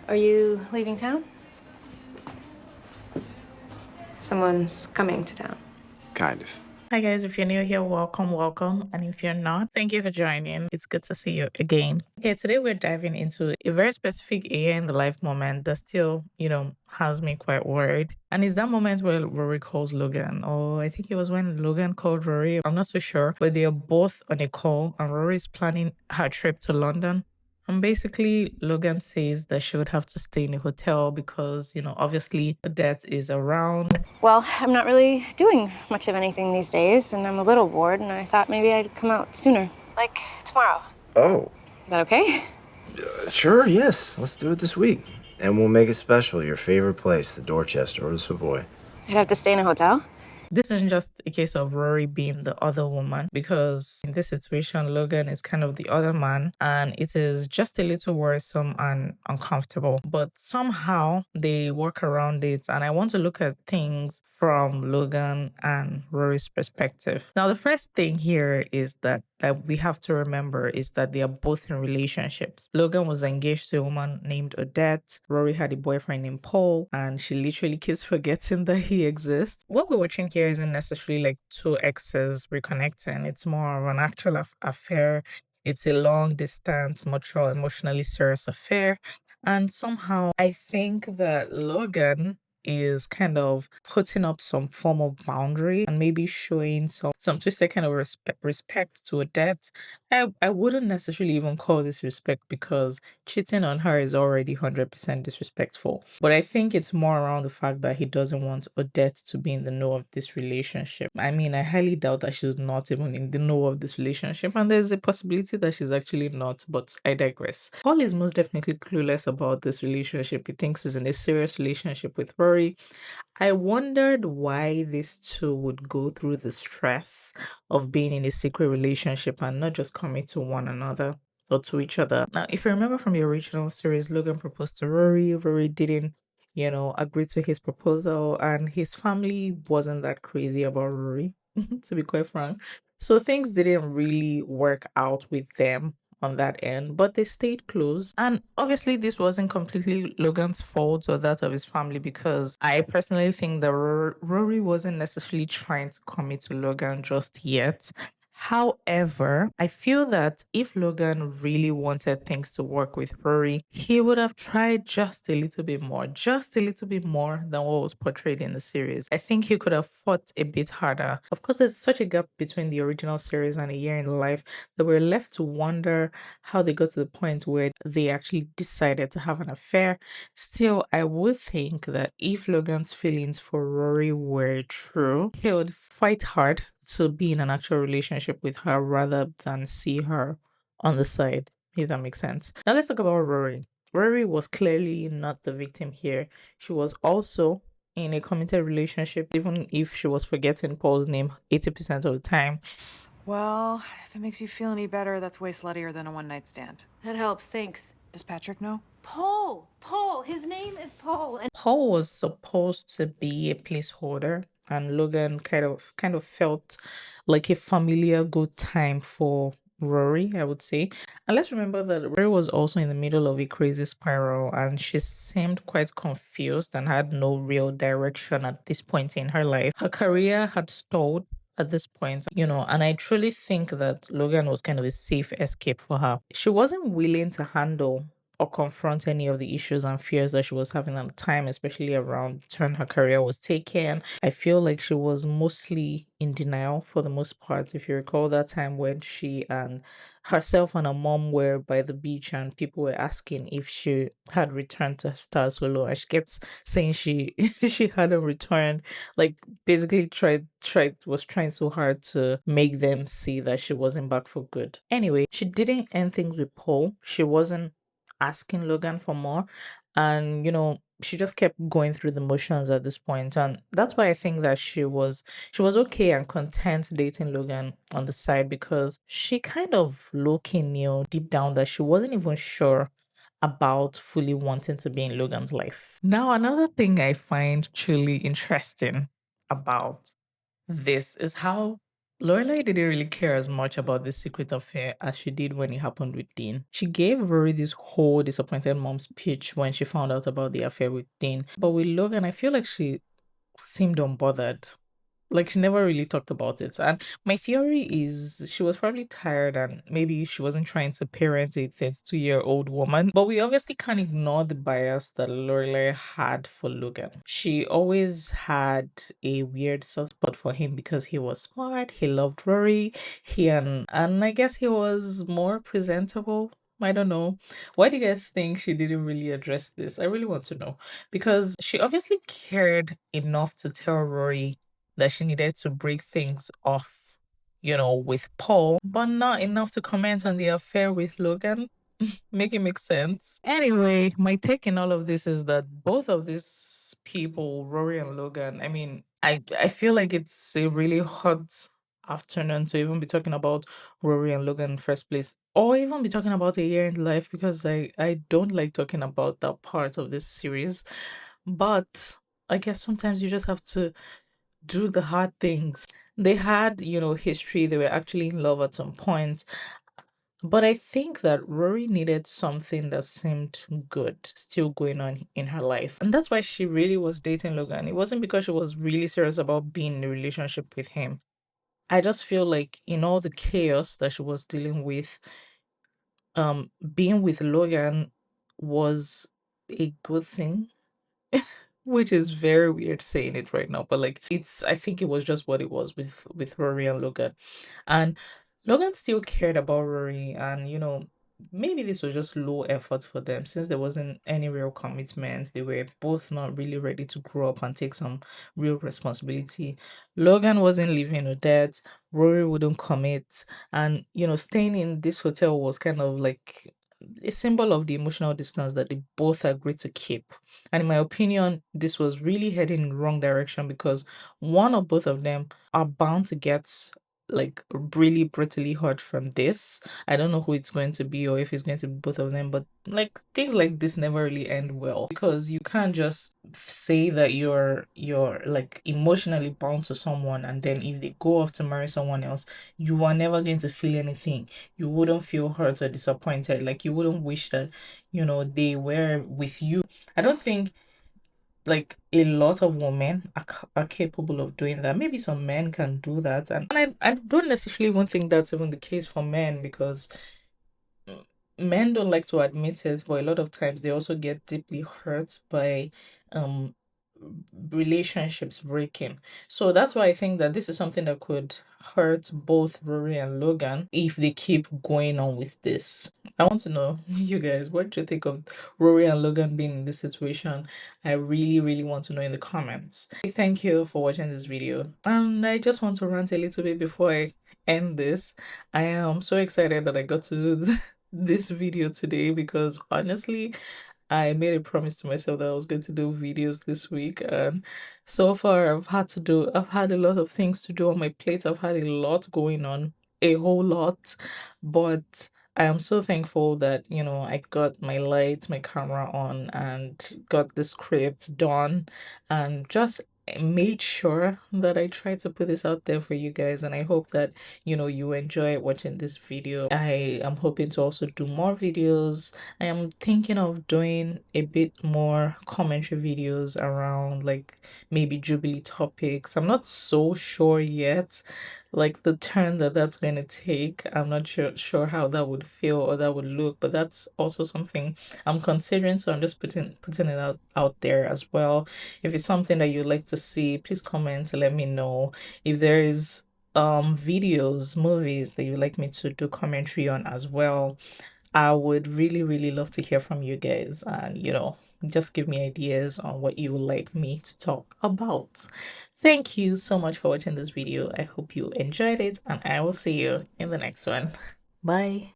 Are you leaving town? Someone's coming to town. Kind of. Hi guys, if you're new here, welcome, welcome. And if you're not, thank you for joining. It's good to see you again. Okay, today we're diving into a very specific year in the life moment that still, has me quite worried. And it's that moment where Rory calls Logan, or I think it was when Logan called Rory. I'm not so sure, but they are both on a call and Rory's planning her trip to London. And basically, Logan says that she would have to stay in a hotel because, obviously, Odette is around. Well, I'm not really doing much of anything these days, and I'm a little bored, and I thought maybe I'd come out sooner. Like tomorrow. Oh, Is that okay? sure, yes. Let's do it this week. And we'll make it special. Your favorite place, the Dorchester or the Savoy. I'd have to stay in a hotel. This isn't just a case of Rory being the other woman, because in this situation, Logan is kind of the other man, and it is just a little worrisome and uncomfortable. But somehow they work around it, and I want to look at things from Logan and Rory's perspective. Now, the first thing here is that we have to remember is that they are both in relationships. Logan was engaged to a woman named Odette. Rory had a boyfriend named Paul, and she literally keeps forgetting that he exists. What we're watching here isn't necessarily like two exes reconnecting. It's more of an actual affair. It's a long distance, mature, emotionally serious affair. And somehow I think that Logan is kind of putting up some form of boundary and maybe showing some twisted kind of respect to Odette. I wouldn't necessarily even call this respect because cheating on her is already 100% disrespectful. But I think it's more around the fact that he doesn't want Odette to be in the know of this relationship. I mean, I highly doubt that she's not even in the know of this relationship, and there's a possibility that she's actually not, but I digress. Paul is most definitely clueless about this relationship. He thinks he's in a serious relationship with Rory. I wondered why these two would go through the stress of being in a secret relationship and not just commit to one another or to each other. Now, if you remember from the original series, Logan proposed to Rory. Rory didn't, agree to his proposal, and his family wasn't that crazy about Rory, to be quite frank. So things didn't really work out with them on that end, but they stayed close. And obviously, this wasn't completely Logan's fault or that of his family, because I personally think that Rory wasn't necessarily trying to commit to Logan just yet. However, I feel that if Logan really wanted things to work with Rory, he would have tried just a little bit more, just a little bit more than what was portrayed in the series. I think he could have fought a bit harder. Of course, there's such a gap between the original series and A Year in Life that we're left to wonder how they got to the point where they actually decided to have an affair. Still, I would think that if Logan's feelings for Rory were true, he would fight hard to be in an actual relationship with her rather than see her on the side, if that makes sense. Now let's talk about Rory. Rory was clearly not the victim here. She was also in a committed relationship, even if she was forgetting Paul's name 80% of the time. Well, if it makes you feel any better, that's way sluttier than a one-night stand. That helps, thanks. Does Patrick know? Paul, his name is Paul. And Paul was supposed to be a placeholder, and Logan kind of felt like a familiar good time for Rory, I would say. And let's remember that Rory was also in the middle of a crazy spiral, and she seemed quite confused and had no real direction at this point in her life. Her career had stalled at this point, and I truly think that Logan was kind of a safe escape for her. She wasn't willing to handle or confront any of the issues and fears that she was having at the time, especially around the turn her career was taken. I feel like she was mostly in denial for the most part. If you recall that time when she and herself and her mom were by the beach and people were asking if she had returned to Star Solo, and she kept saying she she hadn't returned, like basically was trying so hard to make them see that she wasn't back for good. Anyway, she didn't end things with Paul. She wasn't asking Logan for more. And, she just kept going through the motions at this point. And that's why I think that she was okay and content dating Logan on the side, because she kind of low-key knew deep down that she wasn't even sure about fully wanting to be in Logan's life. Now, another thing I find truly interesting about this is how Lorelai didn't really care as much about this secret affair as she did when it happened with Dean. She gave Rory this whole disappointed mom speech when she found out about the affair with Dean. But with Logan, I feel like she seemed unbothered. Like she never really talked about it. And my theory is she was probably tired and maybe she wasn't trying to parent a 32-year-old woman. But we obviously can't ignore the bias that Lorelai had for Logan. She always had a weird soft spot for him because he was smart, he loved Rory, and I guess he was more presentable. I don't know. Why do you guys think she didn't really address this? I really want to know. Because she obviously cared enough to tell Rory that she needed to break things off, with Paul, but not enough to comment on the affair with Logan. Make it make sense. Anyway, my take in all of this is that both of these people, Rory and Logan, I mean, I feel like it's a really hot afternoon to even be talking about Rory and Logan in the first place, or even be talking about a year in life because I don't like talking about that part of this series. But I guess sometimes you just have to do the hard things. They had, history. They were actually in love at some point. But I think that Rory needed something that seemed good still going on in her life. And that's why she really was dating Logan. It wasn't because she was really serious about being in a relationship with him. I just feel like in all the chaos that she was dealing with, being with Logan was a good thing. Which is very weird saying it right now, but like I think it was just what it was with Rory and Logan. And Logan still cared about Rory, and maybe this was just low effort for them since there wasn't any real commitment. They were both not really ready to grow up and take some real responsibility. Logan wasn't living in debt, Rory wouldn't commit, and staying in this hotel was kind of like a symbol of the emotional distance that they both agreed to keep. And in my opinion, this was really heading in the wrong direction because one or both of them are bound to get like really brutally hurt from this. I don't know who it's going to be or if it's going to be both of them, but like things like this never really end well because you can't just say that you're like emotionally bound to someone and then if they go off to marry someone else, you are never going to feel anything. You wouldn't feel hurt or disappointed. Like you wouldn't wish that, they were with you. I don't think like a lot of women are capable of doing that. Maybe some men can do that. And I don't necessarily even think that's even the case for men because men don't like to admit it, but a lot of times they also get deeply hurt by um relationships breaking. So that's why I think that this is something that could hurt both Rory and Logan if they keep going on with this. I want to know, you guys, what do you think of Rory and Logan being in this situation? I really, really want to know in the comments. Thank you for watching this video. And I just want to rant a little bit before I end this. I am so excited that I got to do this video today because honestly, I made a promise to myself that I was going to do videos this week, and so far I've had a lot of things to do on my plate. I've had a lot going on, a whole lot, but I am so thankful that, I got my lights, my camera on, and got the script done, and just made sure that I tried to put this out there for you guys. And I hope that, you enjoy watching this video. I am hoping to also do more videos. I am thinking of doing a bit more commentary videos around like maybe Jubilee topics. I'm not so sure yet, like the turn that that's going to take. I'm not sure how that would feel or that would look, but that's also something I'm considering. So I'm just putting it out there as well. If it's something that you'd like to see, please comment to let me know. If there is videos, movies that you'd like me to do commentary on as well, I would really, really love to hear from you guys and, just give me ideas on what you would like me to talk about. Thank you so much for watching this video. I hope you enjoyed it and I will see you in the next one. Bye.